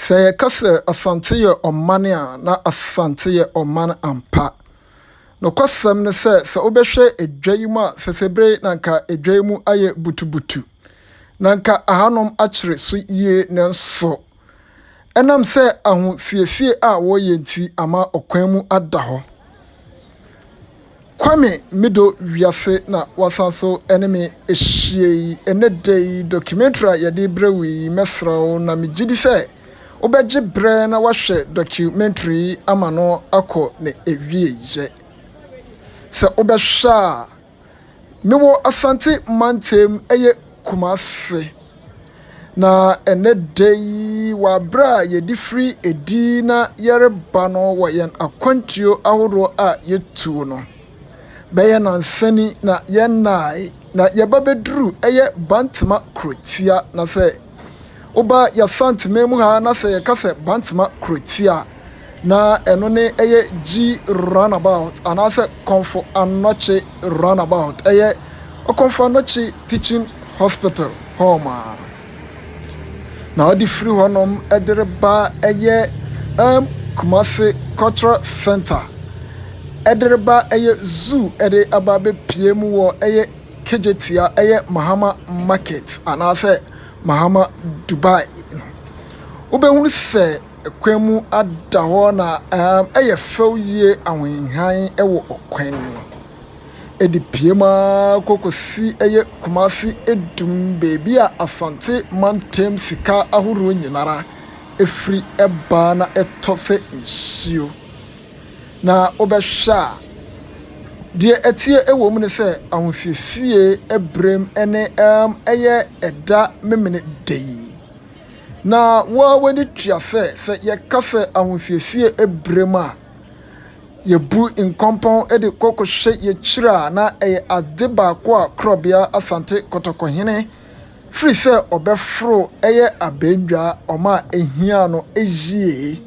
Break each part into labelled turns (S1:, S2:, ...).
S1: Say kase Asante Ye Oman na Asante Ye Oman ampa. No kwasam ne se obehwe edwaimu a sesebre nanka edwaimu aye butubutu. Nanka ahanom akire so yie nenso. Enam se ahu fiefie a wo ye nti ama okwan mu ada ho. Kwame mido wiase na wasanso enemy ehie enedei documentary ya de brewi mesrawo na migidi se obegye bre na wahwe documentary amano akọ ne ewieje se obehwa mewo Asante mantem eye Kumase na enedei wa bra ye di free edi na yereba no wo yen akwantio ahoro a yetuo no beye nansani na yenai na yebabedru eye bantama krotia na se oba ya santime mu ha na se yekase bantama krotia na eno ne eye G runabout anase comfort anoche runabout eye comfort anoche teaching hospital home na odi free honom edereba eye Kumase cultural center edereba eye zoo ede ababe piem wo eye kejetia eye Mahama market anase Mahama Dubai ubehunu se kwemu ada ho na eye fewye awenhan ewo okwan edi piema kokosi eye Kumasi edum baby a Asante mantem sika ahuru nyinara efri eba na etofe nsio na obehwa die etie ewo mu ne se ahofiesie ebrem ene eye eda memene dei na wa wani tuafe se ye kafe ahofiesie ebrem a ye bu inkompon ede kokohye ye kira na eye adeba ko a krobia Asante kotokohene free se obefro eye abendwa oma ehia no ejie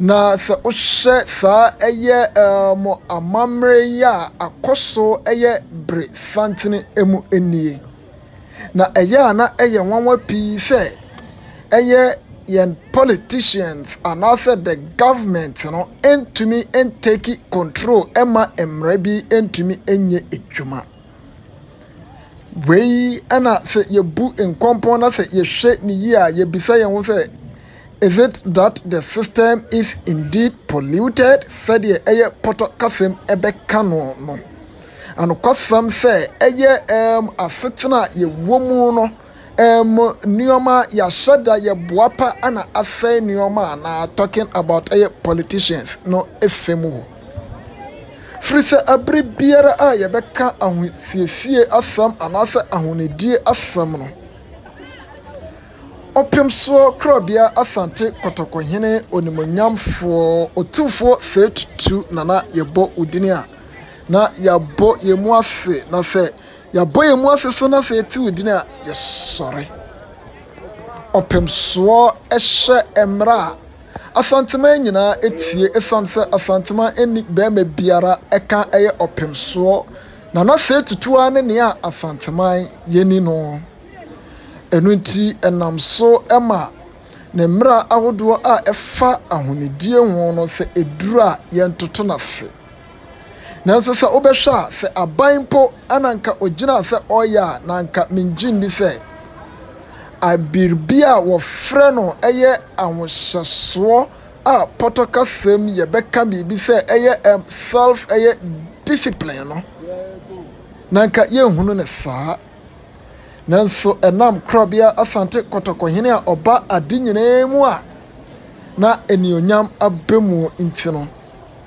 S1: na se ohye sa eye mo amamre ya akoso eye bre santene emu enie na eye na eye nwanwa pi se eye yen politicians and also the government no entumi take control ema emrebi entumi enye edwuma wei ana se yebu enkompon na se yehwe ni yi a yebisa yen wo se is it that the system is indeed polluted? Said ye eye poto kasem ebeka no no. And kwasam say eye asetena ye womu no nioma ya shada ye boapa ana afe nioma na talking about eye politicians no efemu. Frise abri biara a ye beka ahufiesie asam anase ahunedie asam no. Opemso krobia Asante kotokohene onimonyamfo otufo faith to nana yebo udinia na yabo yemuase na se yabo yemuase so na se ti udinia yesore opemso ehye emra Asantema nyina etie esanse Asantema eni bema biara eka eye opemso na se tutua ne ne a Asantema yeni no enunti enamso ema ne mra ahodo a efa ahonedie ho no se edura yentoto na se nanso se obehwa se abanpo ananka ogina se oya nanka minjindi se abirbia wo frɛ no eye ahoshaso a potokasem ye beka bibi se eye self eye discipline no nanka yenhunu ne saa nanso enam krobia Asante kotokohene a oba adinyinemu a na enionyam abemu intino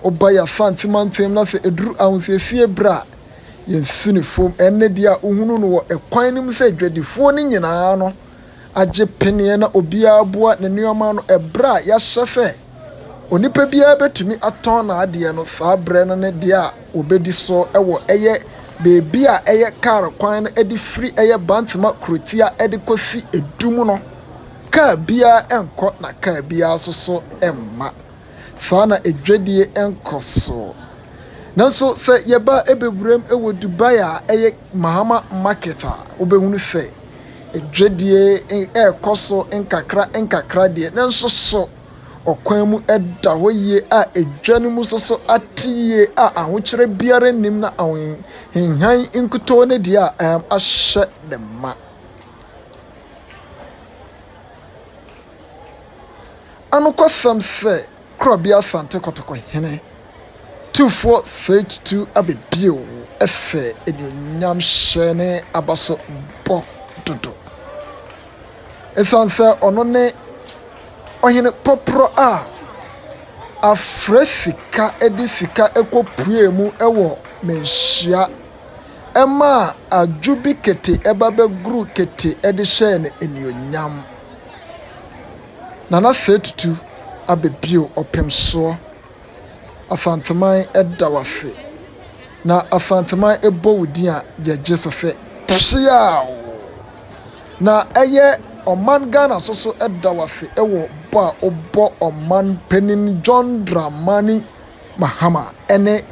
S1: oba ya Asante mantem na se eduru ahofiesie bra yensunifom enne dia ohunu no wo ekwan nim se dwadifo ni nyina no agye pene na obia aboa ne nuoma no ebra ya hyefe onipa bia betumi aton na ade no saa bre no ne dia obedi so ewo eye bebi a eye car kwan na edi free eye bantama krotia edi kosi edumu no ka bia enko na ka bia soso emma fa na edwadie enkoso nanso se yeba ebebrem ewo Dubai a eye Mahama market a obehunu se edwedie ekoso nkakra de nanso so okwan mu eda hɔ yie a edwane mu so atie a ahokyere biara nim na henhan nkuto ne de a ahyɛ de ma anokɔsɛm sɛ krɔbea Asante kɔtɔkɔhene tufo 32 abebio efe enyam hyene abaso bɔ dodo esanse ono ne ohene popro a afresika edifika ekopue mu ewo menhia ema adwubi kete ebabe gru kete edi hyene enyam nana 32 abebio opemso Asanteman edawafe na asanteman ebo wudin a yegye sofe psiaw na eye Oman Ghana so edawafe ewo ba obo Oman penin John Dramani Mahama ene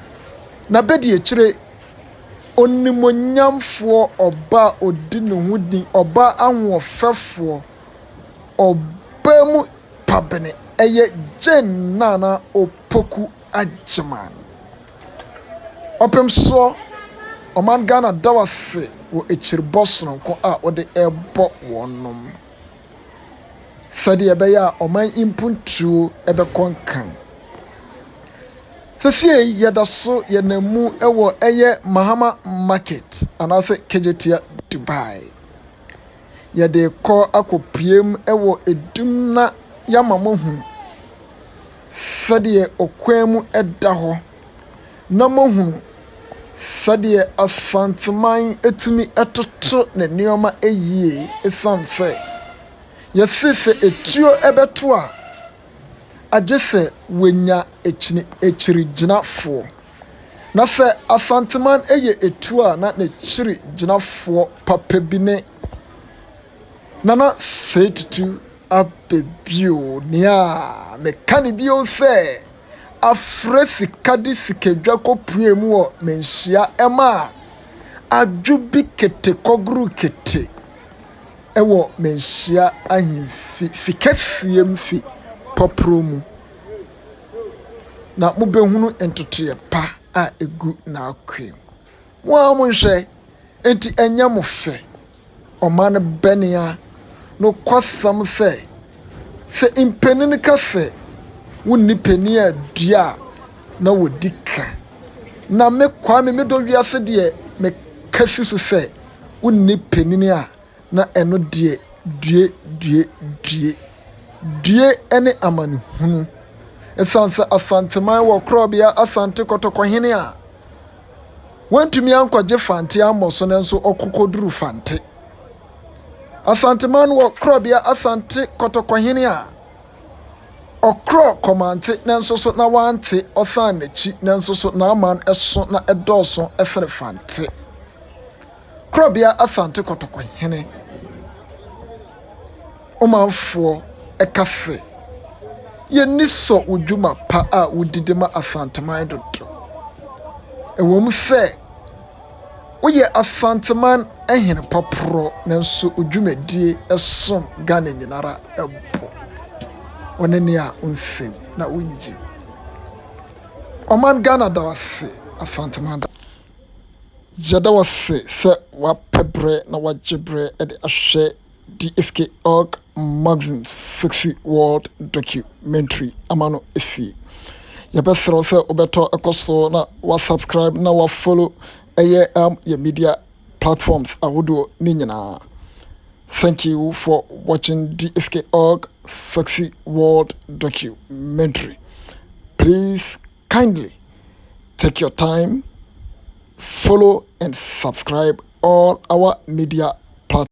S1: na bedi ekire onimonyamfo oba odi ne hudin oba anwofefo oba mu pabene eye Nana Opoku Ajaman opemso Oman Ghana dawafe wo echirbosno ko a ode ebo wonom sadi ebeya oman impuntu ebekonkan sesie yedaso yenamu ewo eye Mahama market anase kejetia Dubai yede ko akopiem ewo edumna yamamohu sadi okwemu edaho na mohu sadi asanteman etumi etoto ne nioma eyie esanfe yesife etuo ebeto a ajefe wenya echirijinafo na fe asanteman eye etuo a na ne chirijinafo papebine nana 32 abebio nia mekani bio se afresi kadi sikedwa kopue mu o menhia ema adwubi kete kogru kete ewo menhia ahimfi fikasiem fi popromu na mubehunu entotoye pa a egu na akwe wa monhwe enti enya mo fe Oman benia no kwasam se impenin ka se wonni peni a dua na wodika na me kwame me do wiase de me kasi so se wonni penin a na eno de due ene amani hunu esanse asanteman wo krobia Asante kotokɔhene a wantumi ankɔgye fante amoso nenso okokoduru fante Asanteman wo krobia Asante kotokɔhene a okro komante nenso so na wante osan nachi nenso so na aman eso na edoso efere fante krobia Asante kotokɔhene omanfo ekafe ye niso udwuma pa a udidema Asanteman dodo ewom se woye Asanteman ehene popro nenso udwumadie esom Ghana nyinara ebo onene a unfem na unji Oman Ghana dawase Asanteman jadawase se wapebre na wajebre ede ahwe DFKOrg magazine 60 world documentary amano efi yabesro se obeto ekoso na wa subscribe na wa follow your media platforms awodo ni nyina. Thank you for watching DFKOrg 60 world documentary. Please kindly take your time, follow and subscribe all our media